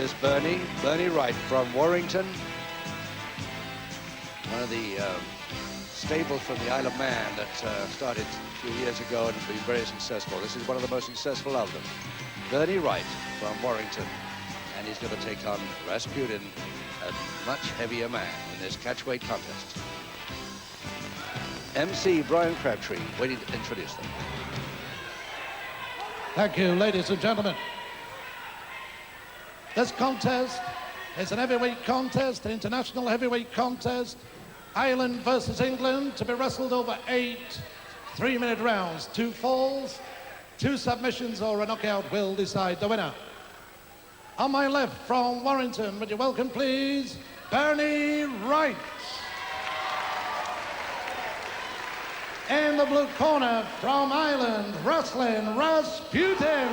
is Bernie Wright from Warrington. One of the stables from the Isle of Man that started a few years ago and has been very successful. This is one of the most successful of them. Bernie Wright from Warrington. And he's going to take on Rasputin, a much heavier man in this catchweight contest. MC Brian Crabtree waiting to introduce them. Thank you, ladies and gentlemen. This contest is an heavyweight contest, an international heavyweight contest. Ireland versus England, to be wrestled over 8 3-minute rounds. 2 falls, 2 submissions or a knockout will decide the winner. On my left from Warrington, would you welcome please, Bernie Wright. In the blue corner from Ireland, wrestling Rasputin.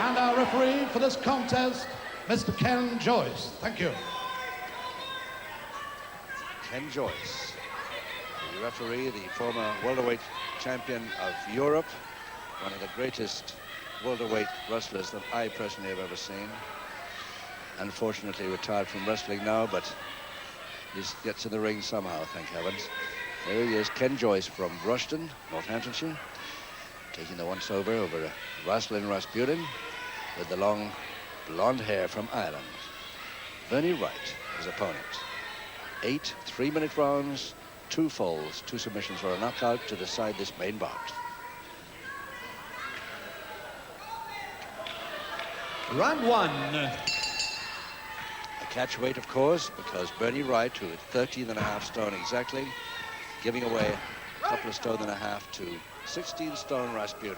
And our referee for this contest, Mr. Ken Joyce. Thank you. Ken Joyce, the referee, the former welterweight champion of Europe, one of the greatest welterweight wrestlers that I personally have ever seen. Unfortunately retired from wrestling now, but he gets in the ring somehow, thank heavens. There he is, Ken Joyce from Rushden, Northamptonshire, taking the once-over over Wrestling Rasputin with the long blonde hair from Ireland. Bernie Wright, his opponent. 8 3-minute rounds, 2 falls, 2 submissions or a knockout to decide this main bout. Round 1. A catch weight, of course, because Bernie Wright, who is 13.5 stone exactly, giving away a couple of stone and a half to 16 stone Rasputin.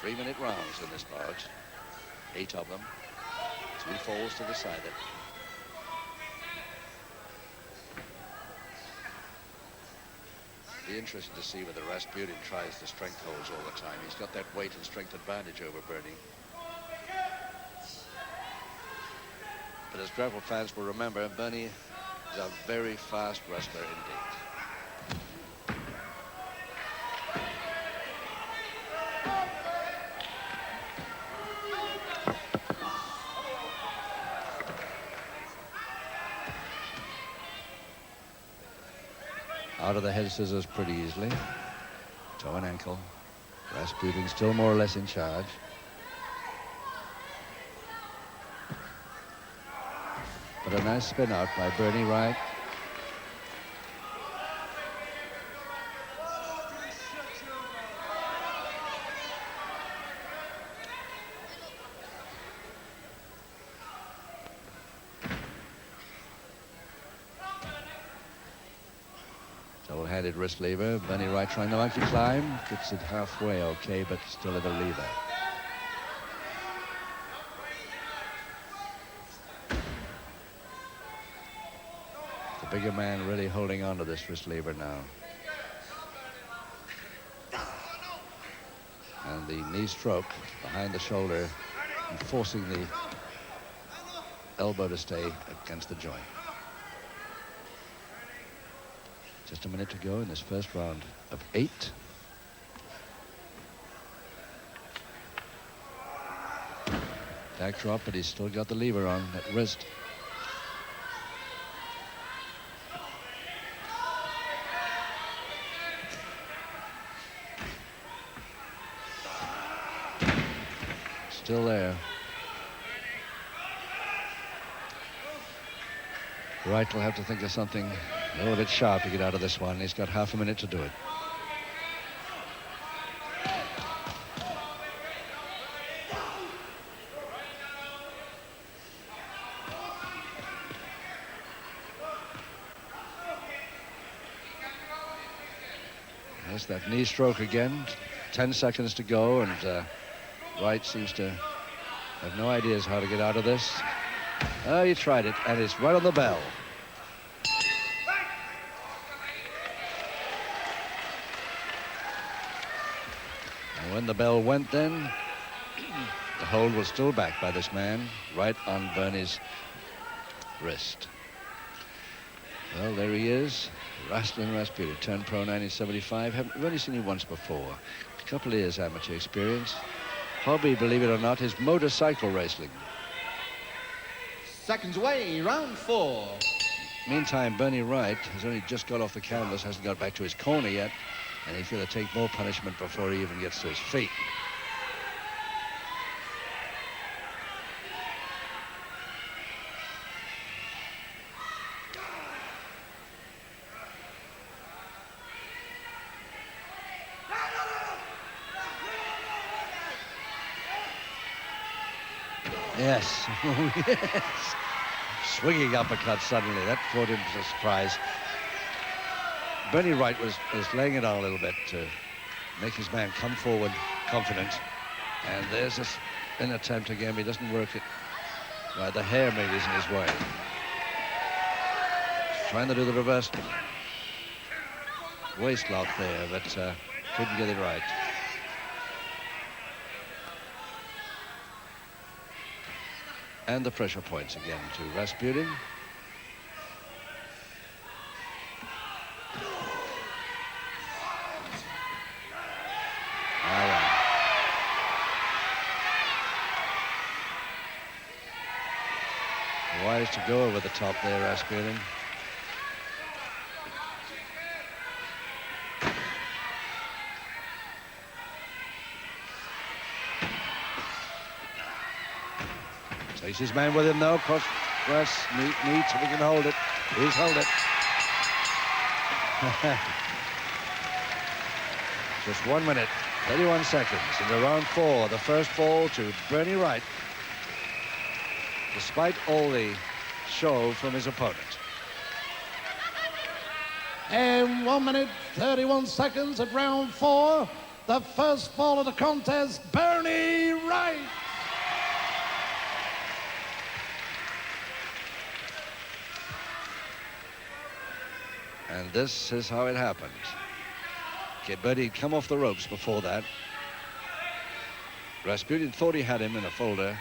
Three-minute rounds in this bout, 8 of them, 2 falls to decide it. Be interesting to see whether Rasputin tries the strength holds all the time. He's got that weight and strength advantage over Bernie. But as Gravel fans will remember, Bernie is a very fast wrestler indeed. Out of the head scissors pretty easily. Toe and ankle. Rasputin still more or less in charge. But a nice spin out by Bernie Wright. Double-handed wrist lever. Bernie Wright trying the monkey climb. Gets it halfway okay, but still in the lever. The bigger man really holding on to this wrist lever now. And the knee stroke behind the shoulder and forcing the elbow to stay against the joint. Just a minute to go in this first round of 8. Back drop, but he's still got the lever on that wrist. Still there. Wright will have to think of something a little bit sharp to get out of this one. He's got half a minute to do it. Yes, that knee stroke again. 10 seconds to go, and Wright seems to have no ideas how to get out of this. Oh, he tried it, and it's right on the bell. And when the bell went then, the hold was still back by this man, right on Bernie's wrist. Well, there he is. Rasputin turned pro 1975. We've only seen him once before. A couple of years amateur experience. Hobby, believe it or not, is motorcycle racing. Seconds away, round 4. Meantime, Bernie Wright has only just got off the canvas, hasn't got back to his corner yet, and he's going to take more punishment before he even gets to his feet. Yes. Yes. Swinging uppercut suddenly. That caught him as a surprise. Bernie Wright was laying it on a little bit to make his man come forward confident. And there's an attempt again, but he doesn't work it. Right, the hair maybe is in his way. Trying to do the reverse waist lock there, but couldn't get it right. And the pressure points again to Rasputin. All right. Wise to go over the top there, Rasputin. Takes his man with him, though. Cross, neat, so we can hold it. He's held it. Just 1 minute, 31 seconds into round 4. The first fall to Bernie Wright, despite all the show from his opponent. And 1 minute, 31 seconds at round 4. The first fall of the contest, Bernie Wright. And this is how it happened. Okay, Bernie had come off the ropes before that. Rasputin thought he had him in a folder.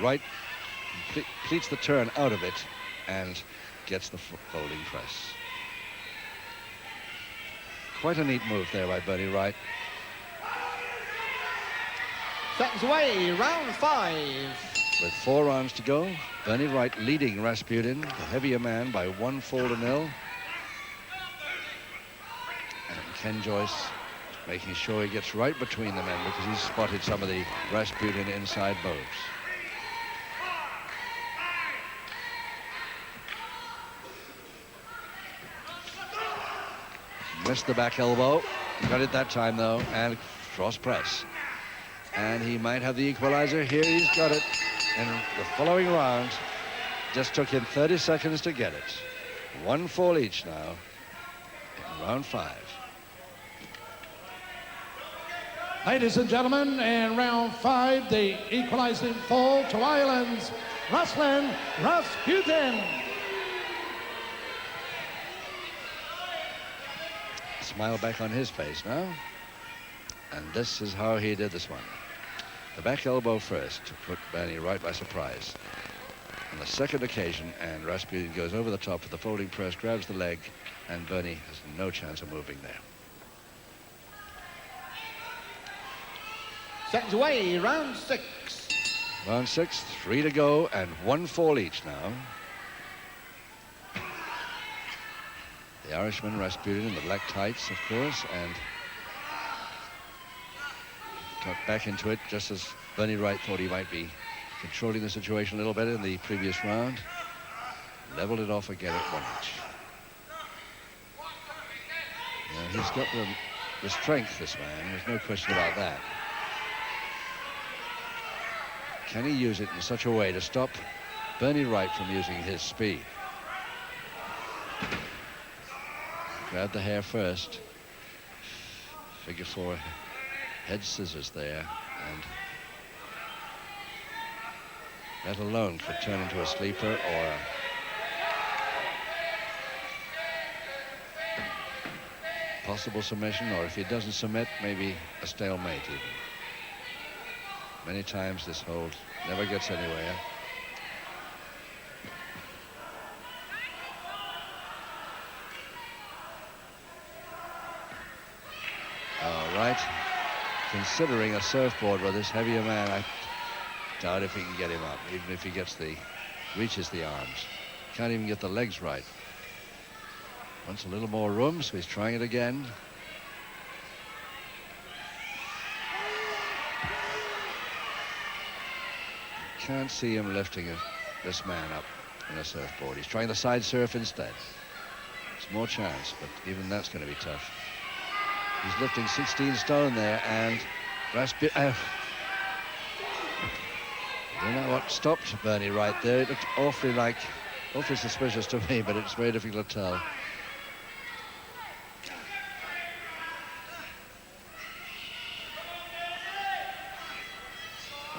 Wright completes the turn out of it and gets the folding press. Quite a neat move there by Bernie Wright. Seconds away, round 5. With 4 rounds to go, Bernie Wright leading Rasputin, the heavier man, by 1-0. And Ken Joyce making sure he gets right between the men because he's spotted some of the Rasputin inside moves. Missed the back elbow. Got it that time, though, and cross press. And he might have the equalizer. Here he's got it. And the following round just took him 30 seconds to get it. 1 fall each now in round 5. Ladies and gentlemen, in round 5, the equalizing fall to Ireland's Rasputin. Smile back on his face now. And this is how he did this one. The back elbow first to put Bernie right by surprise. On the second occasion, and Rasputin goes over the top with the folding press, grabs the leg, and Bernie has no chance of moving there. Seconds away, round 6. Round 6, 3 to go, and 1 fall each now. The Irishman, Rasputin, in the black tights, of course, and got back into it just as Bernie Wright thought he might be controlling the situation a little better in the previous round. Leveled it off again at 1 each. Yeah, he's got the strength, this man. There's no question about that. Can he use it in such a way to stop Bernie Wright from using his speed? Grab the hair first. Figure 4 head scissors there, and that alone could turn into a sleeper or a possible submission, or if he doesn't submit, maybe a stalemate even. Many times this hold never gets anywhere. considering a surfboard with this heavier man. I doubt if he can get him up, even if he reaches the arms. Can't even get the legs right. Wants a little more room, so he's trying it again. Can't see him lifting this man up in a surfboard. He's trying the side surf instead. It's more chance, but even that's going to be tough. He's lifting 16 stone there, and Rasputin. I don't know what stopped Bernie Wright there. It looked awfully suspicious to me, but it's very difficult to tell.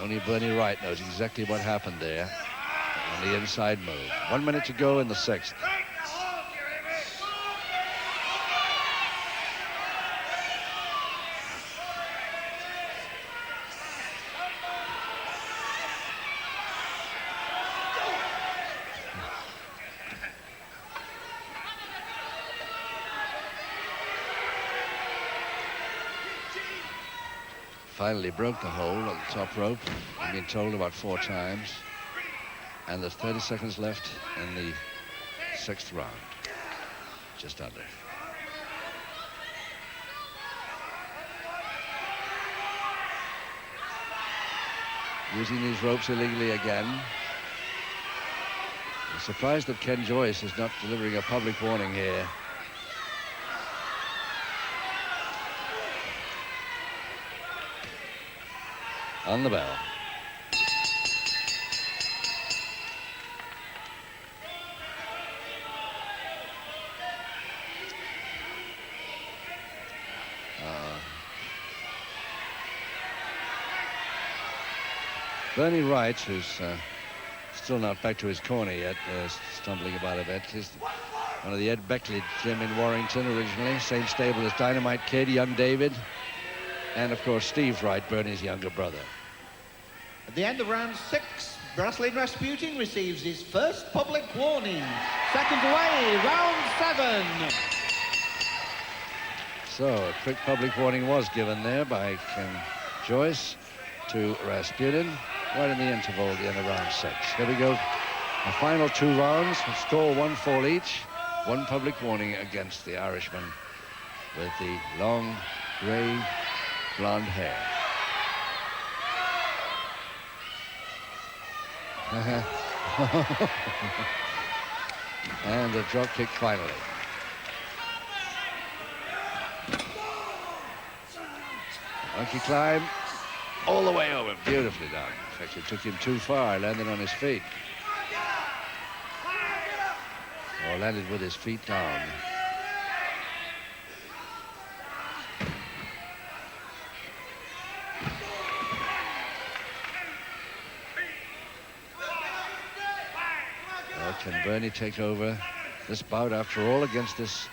Only Bernie Wright knows exactly what happened there on the inside move. 1 minute to go in the 6th. Finally broke the hold on the top rope. I've been told about 4 times. And there's 30 seconds left in the 6th round. Just under. Using these ropes illegally again. I'm surprised that Ken Joyce is not delivering a public warning here. On the bell. Bernie Wright, who's still not back to his corner yet, stumbling about a bit. He's one of the Ed Beckley gym in Warrington originally, same stable as Dynamite Kid, Young David, and of course Steve Wright, Bernie's younger brother. At the end of round 6, Brazilian Rasputin receives his first public warning. Seconds away, round 7. So a quick public warning was given there by Ken Joyce to Rasputin right in the interval at the end of round 6. Here we go. The final 2 rounds, score 1 fall each. 1 public warning against the Irishman with the long grey blonde hair. And the drop kick finally. Monkey climb all the way over, beautifully done. In fact, it took him too far, landed on his feet. Or landed with his feet down. Well, can Bernie take over this bout after all against this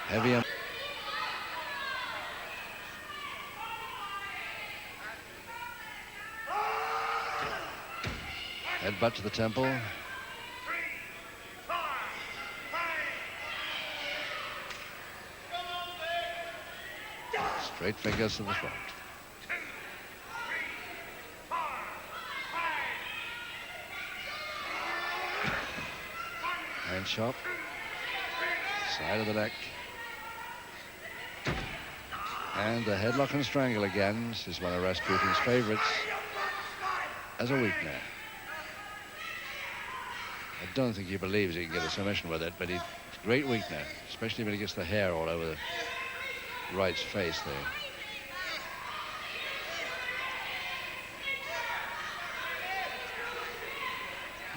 heavy... Headbutt to the temple. Straight fingers to the front. Hand chop. Side of the neck. And the headlock and strangle again. This is one of Rasputin's favorites as a weakener. I don't think he believes he can get a submission with it, but he's a great weakener, especially when he gets the hair all over the Wright's face there.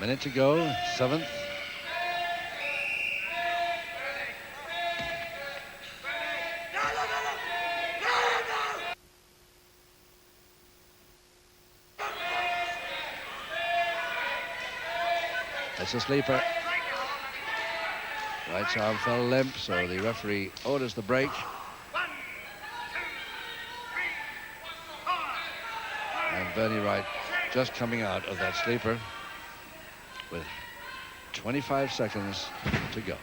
Minute to go, 7th. It's a sleeper. Wright's arm fell limp, so the referee orders the break. And Bernie Wright just coming out of that sleeper with 25 seconds to go.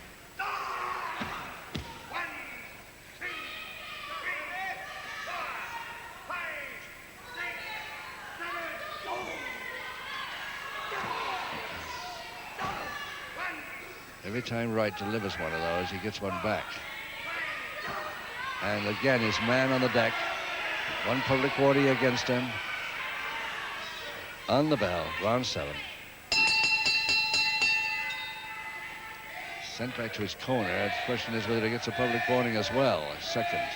Every time Wright delivers one of those, he gets one back. And again, his man on the deck. One public warning against him. On the bell, round 7. Sent back to his corner. The question is whether he gets a public warning as well. A second.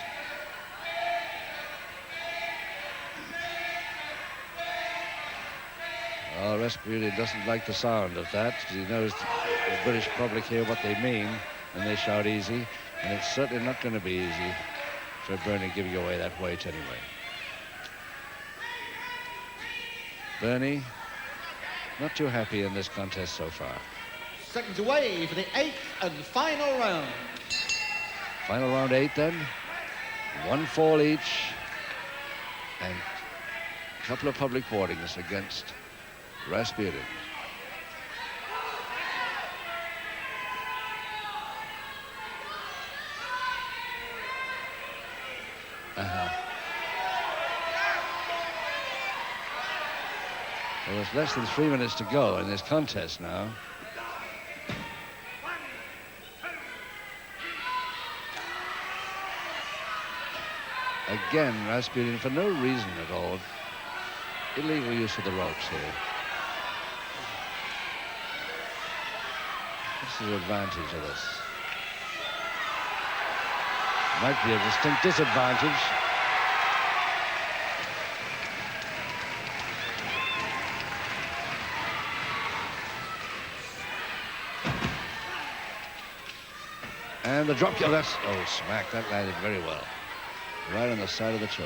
Oh, Rasputin doesn't like the sound of that because he knows the British public hear what they mean and they shout easy. And it's certainly not going to be easy for Bernie giving away that weight anyway. Bernie, not too happy in this contest so far. Seconds away for the 8th and final round. Final round 8 then. 1 fall each. And a couple of public warnings against Rasputin. Well, there's less than 3 minutes to go in this contest now. Again, Rasputin, for no reason at all, illegal use of the ropes here. What's the advantage of this? Might be a distinct disadvantage. And the drop kick, oh, smack, that landed very well. Right on the side of the toe.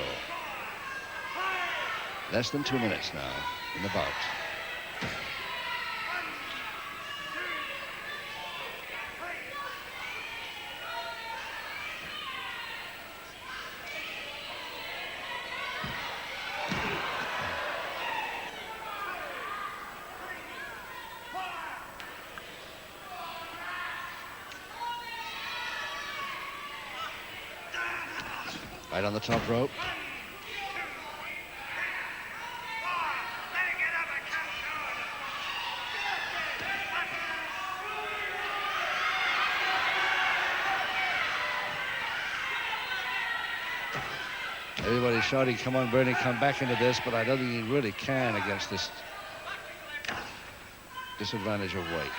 Less than 2 minutes now in the bout. Right on the top rope. Everybody's shouting, come on, Bernie, come back into this, but I don't think he really can against this disadvantage of weight.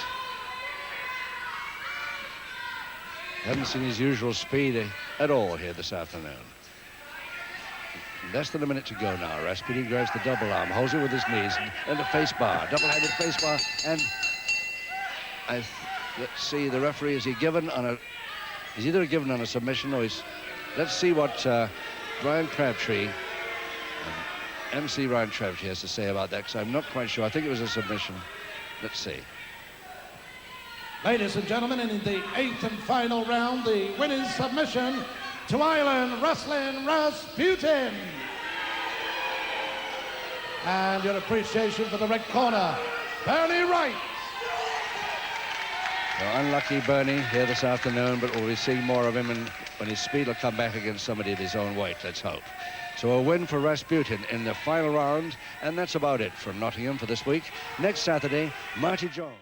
Haven't seen his usual speed at all here this afternoon. Less than a minute to go now. Rasputin grabs the double arm, holds it with his knees, and the face bar, double-handed face bar, and let's see, the referee, is he given on a, he's either given on a submission or he's, let's see what Brian Crabtree, MC Ryan Crabtree has to say about that, because I'm not quite sure. I think it was a submission. Let's see. Ladies and gentlemen, in the 8th and final round, the winning submission to Ireland wrestling Rasputin. And your appreciation for the red corner, Bernie Wright. So unlucky Bernie here this afternoon, but we'll be seeing more of him when his speed will come back against somebody of his own weight, let's hope. So a win for Rasputin in the final round, and that's about it from Nottingham for this week. Next Saturday, Marty Jones.